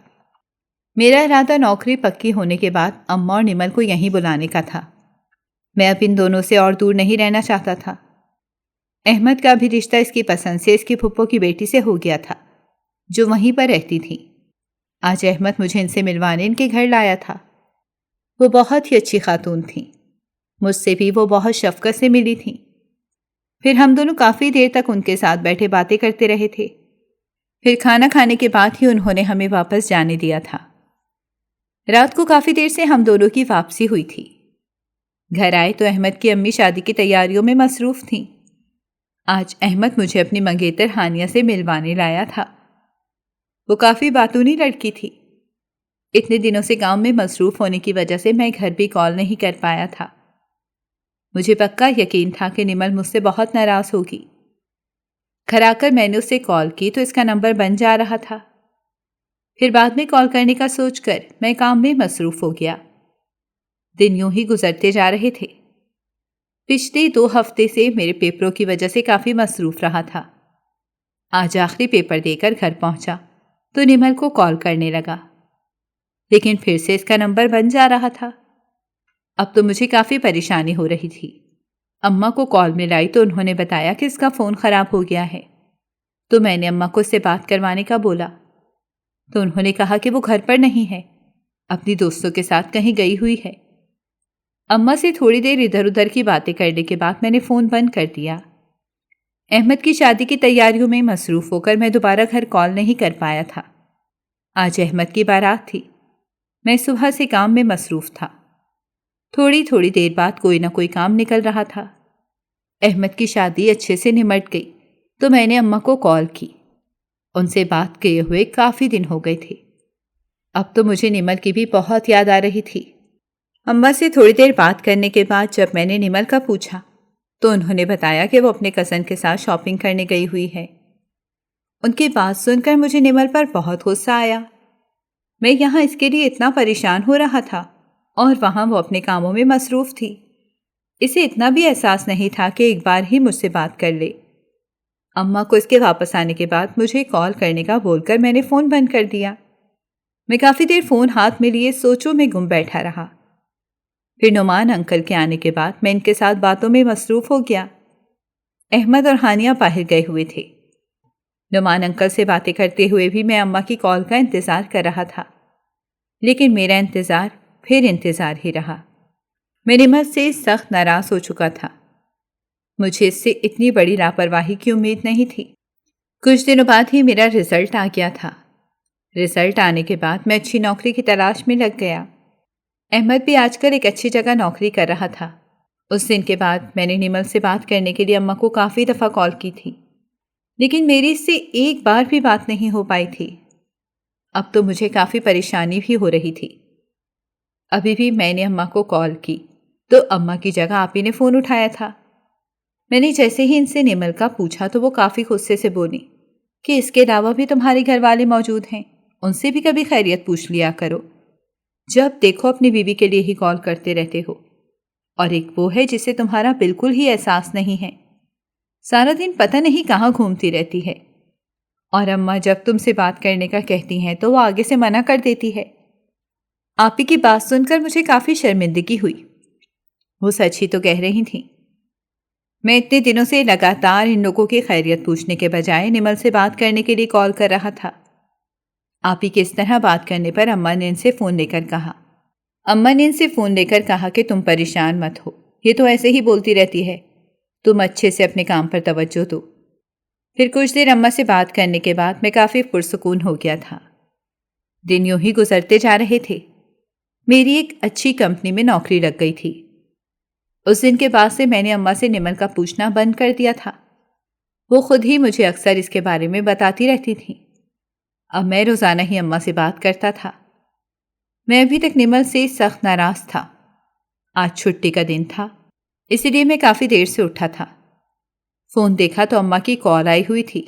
میرا ارادہ نوکری پکی ہونے کے بعد اماں اور نمل کو یہیں بلانے کا تھا۔ میں اب ان دونوں سے اور دور نہیں رہنا چاہتا تھا۔ احمد کا بھی رشتہ اس کی پسند سے اس کی پھپھو کی بیٹی سے ہو گیا تھا، جو وہیں پر رہتی تھی۔ آج احمد مجھے ان سے ملوانے ان کے گھر لایا تھا۔ وہ بہت ہی اچھی خاتون تھیں۔ مجھ سے بھی وہ بہت شفقت سے ملی تھیں۔ پھر ہم دونوں کافی دیر تک ان کے ساتھ بیٹھے باتیں کرتے رہے تھے۔ پھر کھانا کھانے کے بعد ہی انہوں نے ہمیں واپس جانے دیا تھا۔ رات کو کافی دیر سے ہم دونوں کی واپسی ہوئی تھی۔ گھر آئے تو احمد کی امی شادی کی تیاریوں میں مصروف تھیں۔ آج احمد مجھے اپنی منگیتر ہانیہ سے ملوانے لایا تھا۔ وہ کافی باتونی لڑکی تھی۔ اتنے دنوں سے کام میں مصروف ہونے کی وجہ سے میں گھر بھی کال نہیں کر پایا تھا۔ مجھے پکا یقین تھا کہ نمل مجھ سے بہت ناراض ہوگی۔ گھر آ کر میں نے اسے کال کی تو اس کا نمبر بند جا رہا تھا۔ پھر بعد میں کال کرنے کا سوچ کر میں کام میں مصروف ہو گیا۔ دن یوں ہی گزرتے جا رہے تھے۔ پچھلے 2 ہفتے سے میرے پیپروں کی وجہ سے کافی مصروف رہا تھا۔ آج آخری پیپر دے کر گھر پہنچا تو نمل کو کال کرنے لگا، لیکن پھر سے اس کا نمبر بند جا رہا تھا۔ اب تو مجھے کافی پریشانی ہو رہی تھی۔ اماں کو کال ملائی تو انہوں نے بتایا کہ اس کا فون خراب ہو گیا ہے، تو میں نے اماں کو اس سے بات کروانے کا بولا، تو انہوں نے کہا کہ وہ گھر پر نہیں ہے، اپنی دوستوں کے ساتھ کہیں گئی ہوئی ہے۔ اماں سے تھوڑی دیر ادھر ادھر کی باتیں کرنے کے بعد میں نے فون بند کر دیا۔ احمد کی شادی کی تیاریوں میں مصروف ہو کر میں دوبارہ گھر کال نہیں کر پایا تھا۔ آج احمد کی بارات تھی۔ میں صبح سے کام میں مصروف تھا۔ تھوڑی دیر بعد کوئی نہ کوئی کام نکل رہا تھا۔ احمد کی شادی اچھے سے نمٹ گئی تو میں نے اماں کو کال کی۔ ان سے بات کیے ہوئے کافی دن ہو گئے تھے۔ اب تو مجھے نمل کی بھی بہت یاد آ رہی تھی۔ اماں سے تھوڑی دیر بات کرنے کے بعد جب میں نے نمل کا پوچھا تو انہوں نے بتایا کہ وہ اپنے کزن کے ساتھ شاپنگ کرنے گئی ہوئی ہے۔ ان کی بات سن کر مجھے نمل پر بہت غصہ آیا۔ میں یہاں اس کے لیے اتنا پریشان ہو رہا تھا اور وہاں وہ اپنے کاموں میں مصروف تھی۔ اسے اتنا بھی احساس نہیں تھا کہ ایک بار ہی مجھ سے بات کر لے۔ اماں کو اس کے واپس آنے کے بعد مجھے کال کرنے کا بول کر میں نے فون بند کر دیا۔ میں کافی دیر فون ہاتھ میں لیے سوچوں میں گم بیٹھا رہا۔ پھر نعمان انکل کے آنے کے بعد میں ان کے ساتھ باتوں میں مصروف ہو گیا۔ احمد اور ہانیہ باہر گئے ہوئے تھے۔ نعمان انکل سے باتیں کرتے ہوئے بھی میں اماں کی کال کا انتظار کر رہا تھا، لیکن میرا انتظار پھر انتظار ہی رہا۔ میں نمل سے سخت ناراض ہو چکا تھا۔ مجھے اس سے اتنی بڑی لاپرواہی کی امید نہیں تھی۔ کچھ دنوں بعد ہی میرا رزلٹ آ گیا تھا۔ رزلٹ آنے کے بعد میں اچھی نوکری کی تلاش میں لگ گیا۔ احمد بھی آج کل ایک اچھی جگہ نوکری کر رہا تھا۔ اس دن کے بعد میں نے نمل سے بات کرنے کے لیے اماں کو کافی دفعہ کال کی تھی، لیکن میری اس سے ایک بار بھی بات نہیں ہو پائی تھی۔ اب تو مجھے کافی پریشانی بھی ہو رہی تھی۔ ابھی بھی میں نے اماں کو کال کی تو اماں کی جگہ آپ ہی نے فون اٹھایا تھا۔ میں نے جیسے ہی ان سے نمل کا پوچھا تو وہ کافی غصے سے بولی کہ اس کے علاوہ بھی تمہارے گھر والے موجود ہیں، ان سے بھی کبھی خیریت پوچھ لیا کرو۔ جب دیکھو اپنی بیوی کے لیے ہی کال کرتے رہتے ہو، اور ایک وہ ہے جسے تمہارا بالکل ہی احساس نہیں ہے، سارا دن پتہ نہیں کہاں گھومتی رہتی ہے، اور اماں جب تم سے بات کرنے کا کہتی ہیں تو وہ آگے سے منع کر دیتی ہے۔ آپ ہی کی بات سن کر مجھے کافی شرمندگی ہوئی۔ وہ سچ ہی تو کہہ رہی تھیں۔ میں اتنے دنوں سے لگاتار ان لوگوں کی خیریت پوچھنے کے بجائے نمل سے بات کرنے کے لیے کال کر رہا تھا۔ آپ ہی کے اس طرح بات کرنے پر اماں نے ان سے فون لے کر کہا کہ تم پریشان مت ہو، یہ تو ایسے ہی بولتی رہتی ہے، تم اچھے سے اپنے کام پر توجہ دو۔ پھر کچھ دیر اماں سے بات کرنے کے بعد میں کافی پرسکون ہو گیا تھا۔ دن یوں ہی گزرتے جا رہے تھے۔ میری ایک اچھی کمپنی میں نوکری لگ گئی تھی۔ اس دن کے بعد سے میں نے اماں سے نمل کا پوچھنا بند کر دیا تھا۔ وہ خود ہی مجھے اکثر اس کے بارے میں بتاتی رہتی تھیں۔ اب میں روزانہ ہی اماں سے بات کرتا تھا۔ میں ابھی تک نمل سے سخت ناراض تھا۔ آج چھٹی کا دن تھا، اسی لیے میں کافی دیر سے اٹھا تھا۔ فون دیکھا تو اماں کی کال آئی ہوئی تھی۔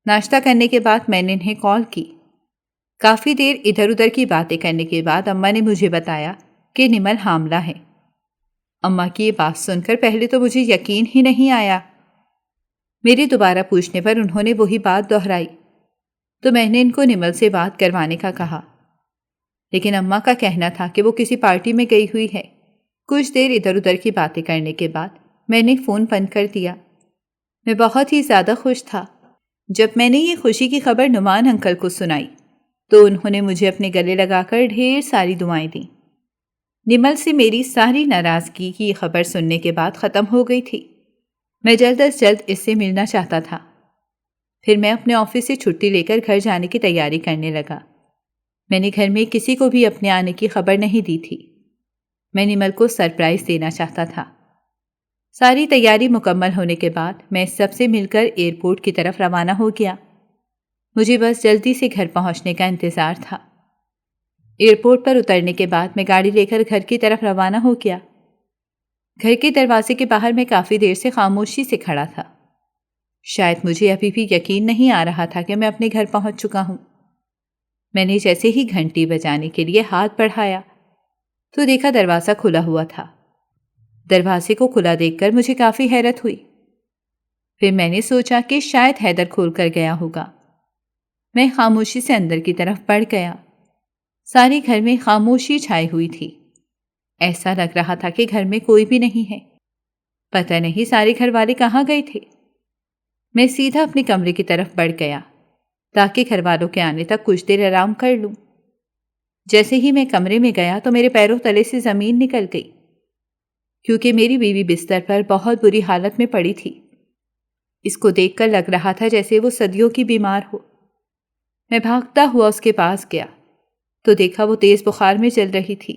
ناشتہ کرنے کے بعد میں نے انہیں کال کی۔ کافی دیر ادھر ادھر کی باتیں کرنے کے بعد اماں نے مجھے بتایا کہ نمل حاملہ ہے۔ اماں کی یہ بات سن کر پہلے تو مجھے یقین ہی نہیں آیا۔ میرے دوبارہ پوچھنے پر انہوں نے وہی بات دہرائی، تو میں نے ان کو نمل سے بات کروانے کا کہا، لیکن اماں کا کہنا تھا کہ وہ کسی پارٹی میں گئی ہوئی ہے۔ کچھ دیر ادھر ادھر کی باتیں کرنے کے بعد میں نے فون بند کر دیا۔ میں بہت ہی زیادہ خوش تھا۔ جب میں نے یہ خوشی کی خبر نعمان انکل کو سنائی تو انہوں نے مجھے اپنے گلے لگا کر ڈھیر ساری دعائیں دیں۔ نمل سے میری ساری ناراضگی کی یہ خبر سننے کے بعد ختم ہو گئی تھی۔ میں جلد از جلد اس سے ملنا چاہتا تھا۔ پھر میں اپنے آفس سے چھٹی لے کر گھر جانے کی تیاری کرنے لگا۔ میں نے گھر میں کسی کو بھی اپنے آنے کی خبر نہیں دی تھی۔ میں نمل کو سرپرائز دینا چاہتا تھا۔ ساری تیاری مکمل ہونے کے بعد میں سب سے مل کر ایئرپورٹ کی طرف روانہ ہو گیا۔ مجھے بس جلدی سے گھر پہنچنے کا انتظار تھا۔ ایئرپورٹ پر اترنے کے بعد میں گاڑی لے کر گھر کی طرف روانہ ہو گیا۔ گھر کے دروازے کے باہر میں کافی دیر سے خاموشی سے کھڑا تھا۔ شاید مجھے ابھی بھی یقین نہیں آ رہا تھا کہ میں اپنے گھر پہنچ چکا ہوں۔ میں نے جیسے ہی گھنٹی بجانے کے لیے ہاتھ بڑھایا تو دیکھا دروازہ کھلا ہوا تھا۔ دروازے کو کھلا دیکھ کر مجھے کافی حیرت ہوئی۔ پھر میں نے سوچا کہ شاید حیدر کھول کر گیا ہوگا۔ میں خاموشی سے اندر کی طرف بڑھ گیا۔ سارے گھر میں خاموشی چھائی ہوئی تھی۔ ایسا لگ رہا تھا کہ گھر میں کوئی بھی نہیں ہے۔ پتہ نہیں سارے گھر والے کہاں گئے تھے۔ میں سیدھا اپنے کمرے کی طرف بڑھ گیا تاکہ گھر والوں کے آنے تک کچھ دیر آرام کر لوں۔ جیسے ہی میں کمرے میں گیا تو میرے پیروں تلے سے زمین نکل گئی، کیونکہ میری بیوی بستر پر بہت بری حالت میں پڑی تھی۔ اس کو دیکھ کر لگ رہا تھا جیسے وہ صدیوں کی بیمار ہو۔ میں بھاگتا ہوا اس کے پاس گیا تو دیکھا وہ تیز بخار میں چل رہی تھی۔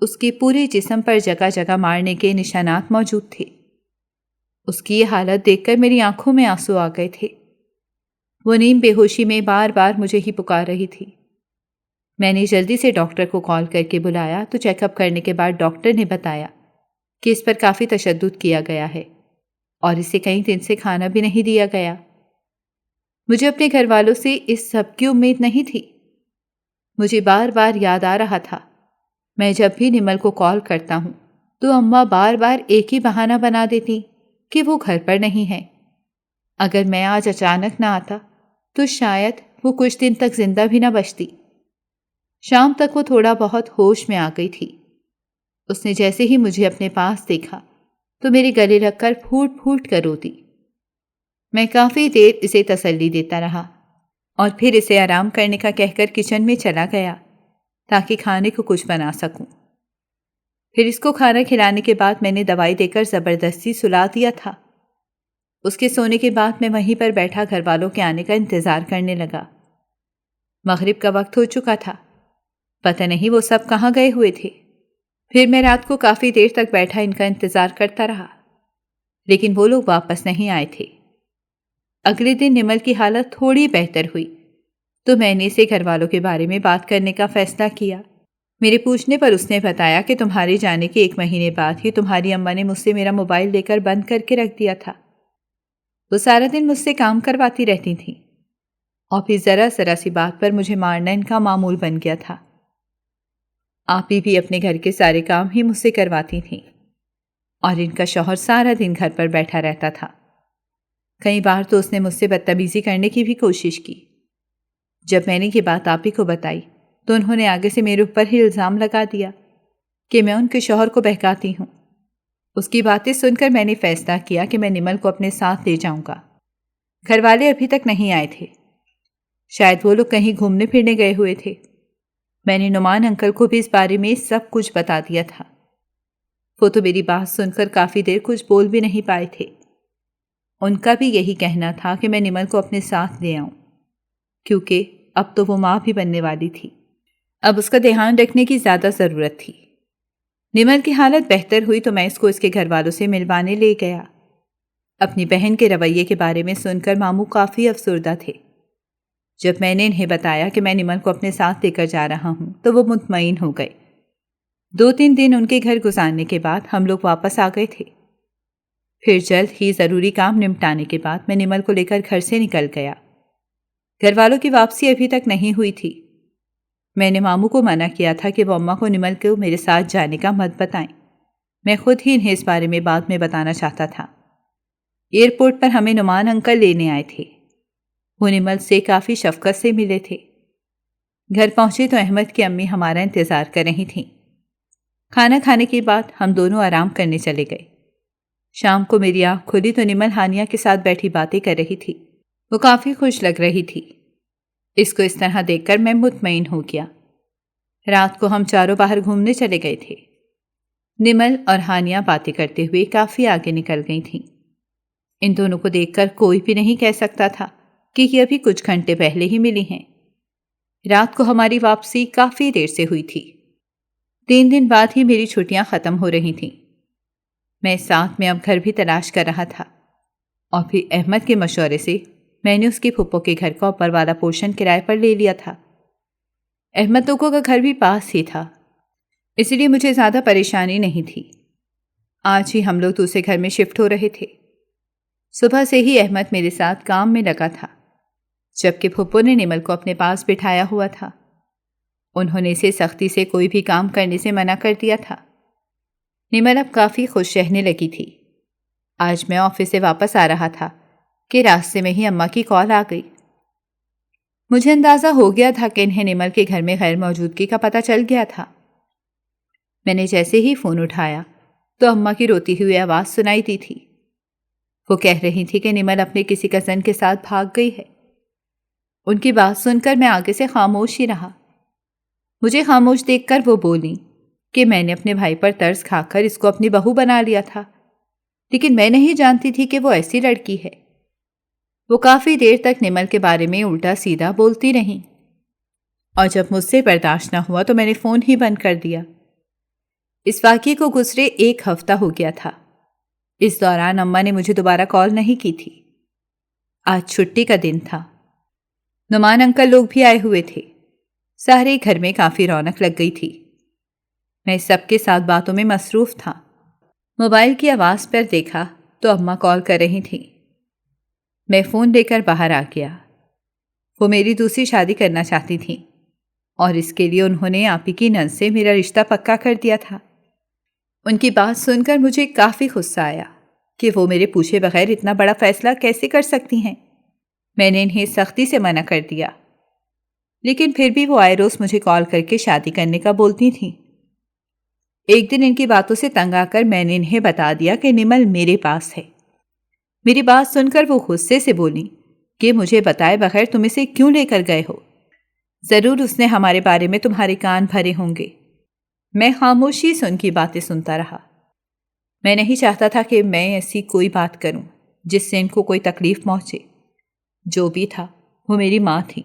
اس کے پورے جسم پر جگہ جگہ مارنے کے نشانات موجود تھے۔ اس کی یہ حالت دیکھ کر میری آنکھوں میں آنسو آ گئے تھے۔ وہ نیم بے ہوشی میں بار بار مجھے ہی پکار رہی تھی۔ میں نے جلدی سے ڈاکٹر کو کال کر کے بلایا تو چیک اپ کرنے کے بعد ڈاکٹر نے بتایا کہ اس پر کافی تشدد کیا گیا ہے اور اسے کئی دن سے کھانا بھی نہیں دیا گیا۔ مجھے اپنے گھر والوں سے اس سب کی امید نہیں تھی۔ مجھے بار بار یاد آ رہا تھا، میں جب بھی نمل کو کال کرتا ہوں تو اماں بار بار ایک ہی بہانہ بنا دیتی کہ وہ گھر پر نہیں ہے۔ اگر میں آج اچانک نہ آتا تو شاید وہ کچھ دن تک زندہ بھی نہ بچتی۔ شام تک وہ تھوڑا بہت ہوش میں آ گئی تھی۔ اس نے جیسے ہی مجھے اپنے پاس دیکھا تو میرے گلے لگ کر پھوٹ پھوٹ کر روتی۔ میں کافی دیر اسے تسلی دیتا رہا اور پھر اسے آرام کرنے کا کہہ کر کچن میں چلا گیا تاکہ کھانے کو کچھ بنا سکوں۔ پھر اس کو کھانا کھلانے کے بعد میں نے دوائی دے کر زبردستی سلا دیا تھا۔ اس کے سونے کے بعد میں وہیں پر بیٹھا گھر والوں کے آنے کا انتظار کرنے لگا۔ مغرب کا وقت ہو چکا تھا، پتہ نہیں وہ سب کہاں گئے ہوئے تھے۔ پھر میں رات کو کافی دیر تک بیٹھا ان کا انتظار کرتا رہا، لیکن وہ لوگ واپس نہیں آئے تھے۔ اگلے دن نمل کی حالت تھوڑی بہتر ہوئی تو میں نے اسے گھر والوں کے بارے میں بات کرنے کا فیصلہ کیا۔ میرے پوچھنے پر اس نے بتایا کہ تمہارے جانے کے 1 مہینے بعد ہی تمہاری اماں نے مجھ سے میرا موبائل لے کر بند کر کے رکھ دیا تھا۔ وہ سارا دن مجھ سے کام کرواتی رہتی تھیں اور پھر ذرا سی بات پر مجھے مارنا ان کا معمول بن گیا تھا۔ آپی بھی اپنے گھر کے سارے کام ہی مجھ سے کرواتی تھیں اور ان کا شوہر سارا دن گھر پر بیٹھا رہتا تھا۔ کئی بار تو اس نے مجھ سے بدتمیزی کرنے کی بھی کوشش کی۔ جب میں نے یہ بات آپی کو بتائی تو انہوں نے آگے سے میرے اوپر ہی الزام لگا دیا کہ میں ان کے شوہر کو بہکاتی ہوں۔ اس کی باتیں سن کر میں نے فیصلہ کیا کہ میں نمل کو اپنے ساتھ لے جاؤں گا۔ گھر والے ابھی تک نہیں آئے تھے، شاید وہ لوگ کہیں گھومنے پھرنے گئے ہوئے تھے۔ میں نے نعمان انکل کو بھی اس بارے میں سب کچھ بتا دیا تھا۔ وہ تو میری بات سن کر کافی دیر کچھ بول بھی نہیں پائے تھے۔ ان کا بھی یہی کہنا تھا کہ میں نمل کو اپنے ساتھ لے آؤں، کیونکہ اب تو وہ ماں بھی بننے والی تھی۔ اب اس کا دھیان رکھنے کی زیادہ ضرورت تھی۔ نمل کی حالت بہتر ہوئی تو میں اس کو اس کے گھر والوں سے ملوانے لے گیا۔ اپنی بہن کے رویے کے بارے میں سن کر ماموں کافی افسردہ تھے۔ جب میں نے انہیں بتایا کہ میں نمل کو اپنے ساتھ لے کر جا رہا ہوں تو وہ مطمئن ہو گئے۔ 2-3 دن ان کے گھر گزارنے کے بعد ہم لوگ واپس آ گئے تھے۔ پھر جلد ہی ضروری کام نمٹانے کے بعد میں نمل کو لے کر گھر سے نکل گیا۔ گھر والوں کی واپسی ابھی تک نہیں ہوئی تھی۔ میں نے ماموں کو منع کیا تھا کہ وہ اماں کو نمل کو میرے ساتھ جانے کا مت بتائیں۔ میں خود ہی انہیں اس بارے میں بعد میں بتانا چاہتا تھا۔ ایئرپورٹ پر ہمیں نعمان انکل لینے آئے تھے۔ وہ نمل سے کافی شفقت سے ملے تھے۔ گھر پہنچے تو احمد کی امی ہمارا انتظار کر رہی تھیں۔ کھانا کھانے کے بعد ہم دونوں آرام کرنے چلے گئے۔ شام کو میری آنکھ کھلی تو نمل ہانیہ کے ساتھ بیٹھی باتیں کر رہی تھی۔ وہ کافی خوش لگ رہی تھی۔ اس کو اس طرح دیکھ کر میں مطمئن ہو گیا۔ رات کو ہم چاروں باہر گھومنے چلے گئے تھے۔ نمل اور ہانیہ باتیں کرتے ہوئے کافی آگے نکل گئی تھیں۔ ان دونوں کو دیکھ کر کوئی بھی نہیں کہہ سکتا تھا کہ یہ ابھی کچھ گھنٹے پہلے ہی ملی ہیں۔ رات کو ہماری واپسی کافی دیر سے ہوئی تھی۔ 3 دن بعد ہی میری چھٹیاں ختم ہو رہی تھیں۔ میں ساتھ میں اب گھر بھی تلاش کر رہا تھا اور پھر احمد کے مشورے سے میں نے اس کی پھپھو کے گھر کا اوپر والا پورشن کرائے پر لے لیا تھا۔ احمد لوگوں کا گھر بھی پاس ہی تھا، اس لیے مجھے زیادہ پریشانی نہیں تھی۔ آج ہی ہم لوگ دوسرے گھر میں شفٹ ہو رہے تھے۔ صبح سے ہی احمد میرے ساتھ کام میں لگا تھا، جبکہ پھپھو نے نمل کو اپنے پاس بٹھایا ہوا تھا۔ انہوں نے اسے سختی سے کوئی بھی کام کرنے سے منع کر دیا تھا۔ نمل اب کافی خوش رہنے لگی تھی۔ آج میں آفس سے واپس آ رہا تھا کہ راستے میں ہی اماں کی کال آ گئی۔ مجھے اندازہ ہو گیا تھا کہ انہیں نمل کے گھر میں غیر موجودگی کا پتہ چل گیا تھا۔ میں نے جیسے ہی فون اٹھایا تو اماں کی روتی ہوئی آواز سنائی دی تھی۔ وہ کہہ رہی تھی کہ نمل اپنے کسی کزن کے ساتھ بھاگ گئی ہے۔ ان کی بات سن کر میں آگے سے خاموش ہی رہا۔ مجھے خاموش دیکھ کر وہ بولی کہ میں نے اپنے بھائی پر ترس کھا کر اس کو اپنی بہو بنا لیا تھا، لیکن میں نہیں جانتی تھی کہ وہ ایسی لڑکی ہے۔ وہ کافی دیر تک نمل کے بارے میں الٹا سیدھا بولتی رہیں اور جب مجھ سے برداشت نہ ہوا تو میں نے فون ہی بند کر دیا۔ اس واقعے کو گزرے 1 ہفتہ ہو گیا تھا۔ اس دوران اماں نے مجھے دوبارہ کال نہیں کی تھی۔ آج چھٹی کا دن تھا۔ نعمان انکل لوگ بھی آئے ہوئے تھے۔ سارے گھر میں کافی رونق لگ گئی تھی۔ میں سب کے ساتھ باتوں میں مصروف تھا۔ موبائل کی آواز پر دیکھا تو اماں کال کر رہی تھیں۔ میں فون لے کر باہر آ گیا۔ وہ میری دوسری شادی کرنا چاہتی تھیں اور اس کے لیے انہوں نے آپ ہی کی نند سے میرا رشتہ پکا کر دیا تھا۔ ان کی بات سن کر مجھے کافی غصہ آیا کہ وہ میرے پوچھے بغیر اتنا بڑا فیصلہ کیسے کر سکتی ہیں۔ میں نے انہیں سختی سے منع کر دیا، لیکن پھر بھی وہ آئے روز مجھے کال کر کے شادی کرنے کا بولتی تھیں۔ ایک دن ان کی باتوں سے تنگ آ کر میں نے انہیں بتا دیا کہ نمل میرے پاس ہے۔ میری بات سن کر وہ غصے سے بولی کہ مجھے بتائے بغیر تم اسے کیوں لے کر گئے ہو؟ ضرور اس نے ہمارے بارے میں تمہارے کان بھرے ہوں گے۔ میں خاموشی سے ان کی باتیں سنتا رہا۔ میں نہیں چاہتا تھا کہ میں ایسی کوئی بات کروں جس سے ان کو کوئی تکلیف پہنچے۔ جو بھی تھا وہ میری ماں تھی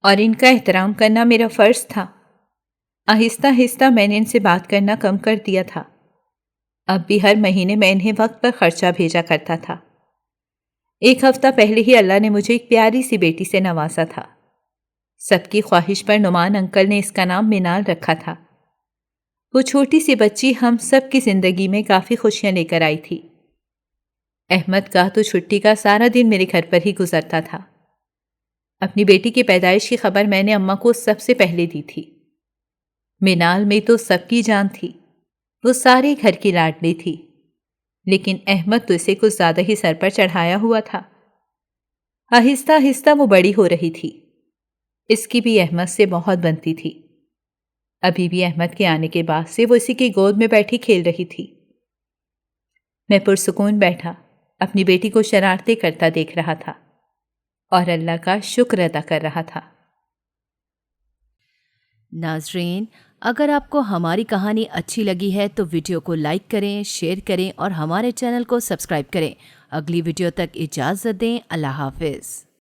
اور ان کا احترام کرنا میرا فرض تھا۔ آہستہ آہستہ میں نے ان سے بات کرنا کم کر دیا تھا۔ اب بھی ہر مہینے میں انہیں وقت پر خرچہ بھیجا کرتا تھا۔ ایک ہفتہ پہلے ہی اللہ نے مجھے ایک پیاری سی بیٹی سے نوازا تھا۔ سب کی خواہش پر نعمان انکل نے اس کا نام منال رکھا تھا۔ وہ چھوٹی سی بچی ہم سب کی زندگی میں کافی خوشیاں لے کر آئی تھی۔ احمد کا تو چھٹی کا سارا دن میرے گھر پر ہی گزرتا تھا۔ اپنی بیٹی کی پیدائش کی خبر میں نے اماں کو سب سے پہلے دی تھی۔ منال میں تو سب کی جان تھی، وہ سارے گھر کی لاڈلی تھی، لیکن احمد تو اسے کچھ زیادہ ہی سر پر چڑھایا ہوا تھا۔ آہستہ آہستہ وہ بڑی ہو رہی تھی۔ اس کی بھی احمد سے بہت بنتی تھی۔ ابھی بھی احمد کے آنے کے بعد سے وہ اسی کی گود میں بیٹھی کھیل رہی تھی۔ میں پرسکون بیٹھا اپنی بیٹی کو شرارتیں کرتا دیکھ رہا تھا اور اللہ کا شکر ادا کر رہا تھا۔ ناظرین، اگر آپ کو ہماری کہانی اچھی لگی ہے تو ویڈیو کو لائک کریں، شیئر کریں اور ہمارے چینل کو سبسکرائب کریں۔ اگلی ویڈیو تک اجازت دیں۔ اللہ حافظ۔